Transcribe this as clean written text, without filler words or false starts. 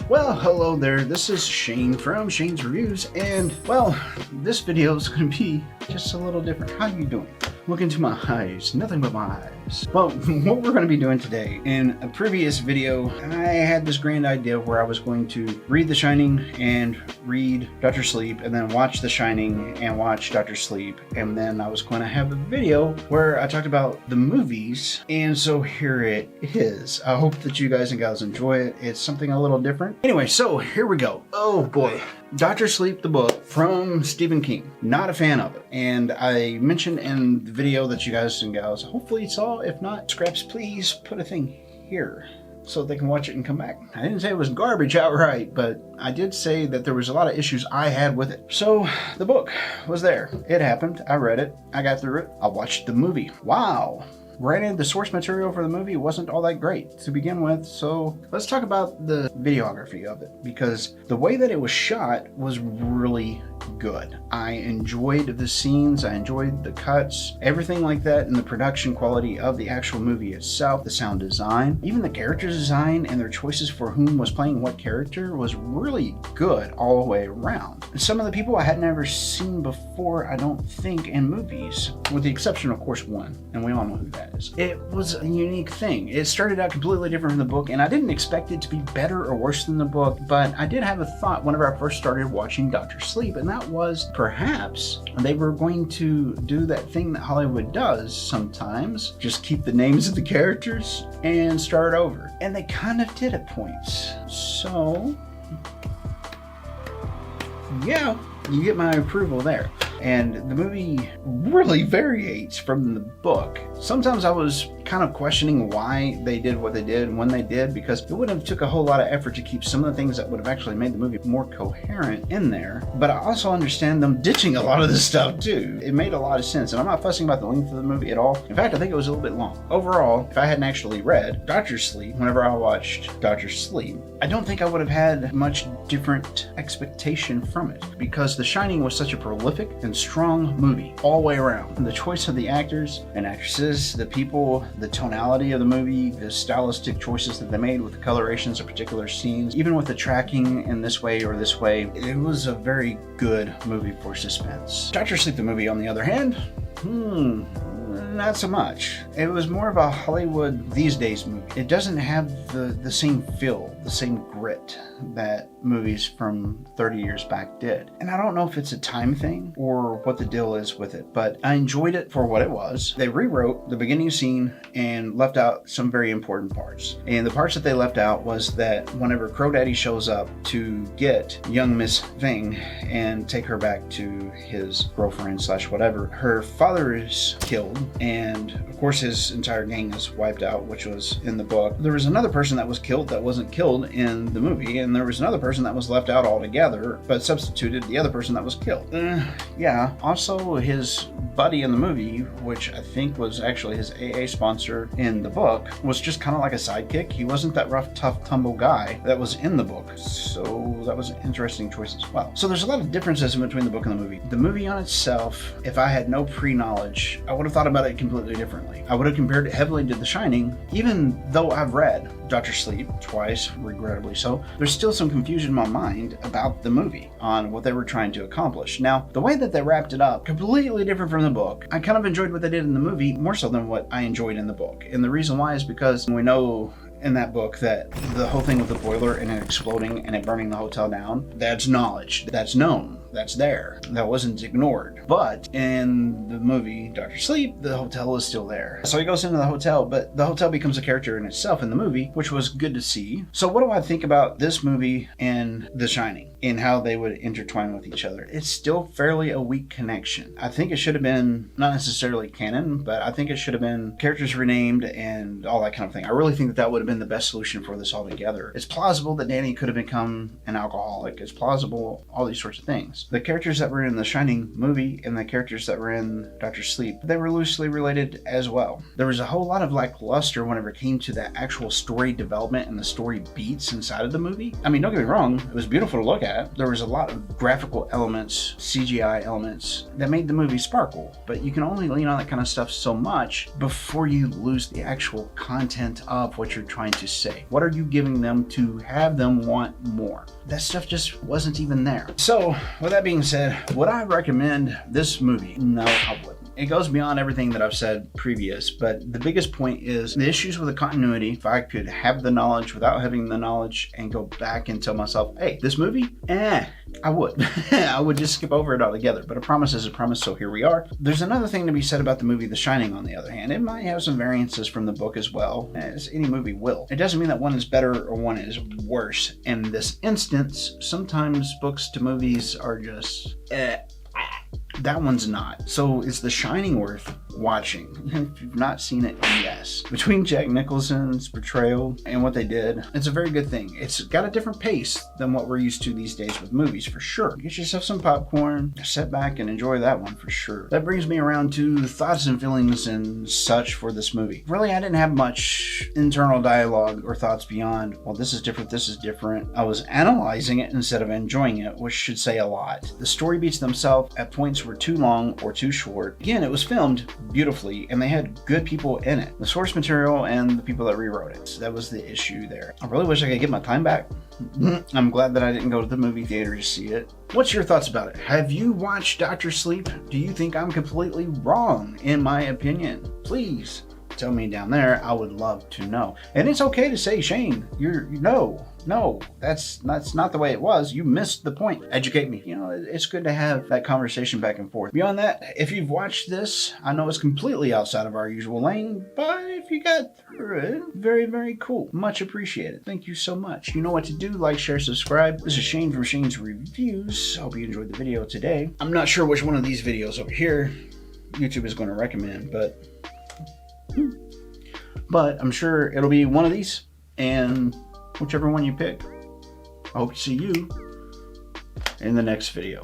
Well, hello there, this is Shane from Shane's Reviews, and, well, this video is going to be just a little different. How you doing? Look into my eyes, nothing but my eyes. Well, what we're going to be doing today, in a previous video, I had this grand idea where I was going to read The Shining and read Dr. Sleep, and then watch The Shining and watch Dr. Sleep, and then I was going to have a video where I talked about the movies, and so here it is. I hope that you guys and gals enjoy it. It's something a little different. Anyway, so here we go. Oh boy. Dr. Sleep, the book from Stephen King. Not a fan of it. And I mentioned in the video that you guys and gals hopefully saw. If not, scraps, please put a thing here so they can watch it and come back. I didn't say it was garbage outright, but I did say that there was a lot of issues I had with it. So the book was there. It happened. I read it. I got through it. I watched the movie. Wow. Granted, the source material for the movie wasn't all that great to begin with, so let's talk about the videography of it, because the way that it was shot was really good. I enjoyed the scenes, I enjoyed the cuts, everything like that, and the production quality of the actual movie itself, the sound design, even the character design and their choices for whom was playing what character was really good all the way around. And some of the people I had never seen before, I don't think, in movies, with the exception of course one, and we all know who that is. It was a unique thing. It started out completely different from the book, and I didn't expect it to be better or worse than the book, but I did have a thought whenever I first started watching Dr. Sleep, and that was perhaps they were going to do that thing that Hollywood does sometimes, just keep the names of the characters and start over. And they kind of did at points. So, yeah, you get my approval there. And the movie really variates from the book. Sometimes I was kind of questioning why they did what they did and when they did, because it wouldn't have took a whole lot of effort to keep some of the things that would have actually made the movie more coherent in there. But I also understand them ditching a lot of this stuff too. It made a lot of sense, and I'm not fussing about the length of the movie at all. In fact, I think it was a little bit long. Overall, if I hadn't actually read Dr. Sleep, whenever I watched Dr. Sleep, I don't think I would have had much different expectation from it, because The Shining was such a prolific and strong movie all the way around. The choice of the actors and actresses, the people, the tonality of the movie, the stylistic choices that they made with the colorations of particular scenes, even with the tracking in this way or this way, it was a very good movie for suspense. Dr. Sleep, the movie, on the other hand, not so much. It was more of a Hollywood these days movie. It doesn't have the same feel, the same grit that movies from 30 years back did. And I don't know if it's a time thing or what the deal is with it, but I enjoyed it for what it was. They rewrote the beginning scene and left out some very important parts. And the parts that they left out was that whenever Crow Daddy shows up to get young Miss Thing and take her back to his girlfriend slash whatever, her father is killed, and of course his entire gang is wiped out, which was in the book. There was another person that was killed that wasn't killed in the movie, and there was another person that was left out altogether, but substituted the other person that was killed. Yeah, also his buddy in the movie, which I think was actually his AA sponsor in the book, was just kind of like a sidekick. He wasn't that rough, tough, tumble guy that was in the book, so that was an interesting choice as well. So there's a lot of differences in between the book and the movie. The movie on itself, if I had no pre-knowledge, I would have thought about it completely differently. I would have compared it heavily to The Shining, even though I've read Dr. Sleep twice, regrettably so. There's still some confusion in my mind about the movie on what they were trying to accomplish. Now, the way that they wrapped it up, completely different from the book. I kind of enjoyed what they did in the movie more so than what I enjoyed in the book. And the reason why is because we know in that book that the whole thing with the boiler and it exploding and it burning the hotel down, that's knowledge, that's known, that's there, that wasn't ignored. But in the movie Dr. Sleep, the hotel is still there. So he goes into the hotel, but the hotel becomes a character in itself in the movie, which was good to see. So what do I think about this movie and The Shining and how they would intertwine with each other? It's still fairly a weak connection. I think it should have been not necessarily canon, but I think it should have been characters renamed and all that kind of thing. I really think that would have been the best solution for this altogether. It's plausible that Danny could have become an alcoholic. It's plausible, all these sorts of things. because the characters that were in the Shining movie and the characters that were in Dr. Sleep, they were loosely related as well. There was a whole lot of lackluster whenever it came to the actual story development and the story beats inside of the movie. I mean, don't get me wrong, it was beautiful to look at. There was a lot of graphical elements, CGI elements that made the movie sparkle, but you can only lean on that kind of stuff so much before you lose the actual content of what you're trying to say. What are you giving them to have them want more? That stuff just wasn't even there. So, with that being said, would I recommend this movie? No, I wouldn't. It goes beyond everything that I've said previous, but the biggest point is the issues with the continuity. If I could have the knowledge without having the knowledge and go back and tell myself, hey, this movie, I would. I would just skip over it altogether, but a promise is a promise, so here we are. There's another thing to be said about the movie The Shining, on the other hand. It might have some variances from the book as well, as any movie will. It doesn't mean that one is better or one is worse. In this instance, sometimes books to movies are just that one's not. So is The Shining worth watching? If you've not seen it, yes. Between Jack Nicholson's portrayal and what they did, it's a very good thing. It's got a different pace than what we're used to these days with movies, for sure. Get yourself some popcorn, sit back and enjoy that one for sure. That brings me around to thoughts and feelings and such for this movie. Really, I didn't have much internal dialogue or thoughts beyond, well, this is different, this is different. I was analyzing it instead of enjoying it, which should say a lot. The story beats themselves at points were too long or too short. Again, it was filmed beautifully and they had good people in it. The source material and the people that rewrote it. So that was the issue there. I really wish I could get my time back. I'm glad that I didn't go to the movie theater to see it. What's your thoughts about it? Have you watched Dr. Sleep? Do you think I'm completely wrong in my opinion? Please tell me down there. I would love to know. And it's okay to say, Shane, no, that's not the way it was. You missed the point. Educate me. You know, it's good to have that conversation back and forth. Beyond that, if you've watched this, I know it's completely outside of our usual lane, but if you got through it, very, very cool. Much appreciated. Thank you so much. You know what to do. Like, share, subscribe. This is Shane from Shane's Reviews. I hope you enjoyed the video today. I'm not sure which one of these videos over here YouTube is going to recommend, but I'm sure it'll be one of these, and whichever one you pick. I hope to see you in the next video.